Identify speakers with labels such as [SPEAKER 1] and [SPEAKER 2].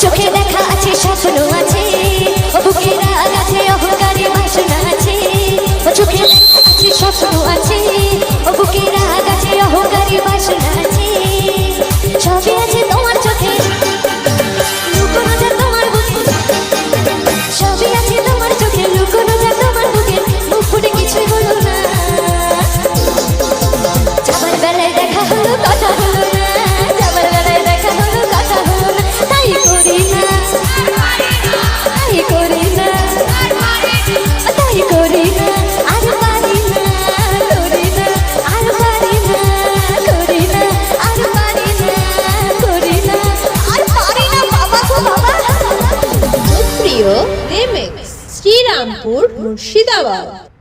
[SPEAKER 1] চোখে দেখা আছে স্বপ্ন আছে, ও বুকে রাগ আছে অহংকারী বাসনা আছে। ও চোখে দেখা আছে স্বপ্ন আছে, ও বুকে রাগ আছে অহংকারী বাসনা আছে। সবই আছে তোমার চোখে, লুকোনো যায় তোমার বুকে। সবই আছে তোমার চোখে, লুকোনো যায় তোমার বুকে। মুখ ফুটে কিছুই বলো না, যাবার বেলায় দেখা হলো কথা হলো না, যাবার বেলায় দেখা হলো কথা হলো না। তাই করি না, তাই করি না, তাই করি না, আর পারি না, করি না, আর পারি না, করি না, আর পারি না, করি না, আর পারি না বাবা গো বাবা।
[SPEAKER 2] প্রিয় রেমিক্স শ্রীরামপুর মুর্শিদাবাদ।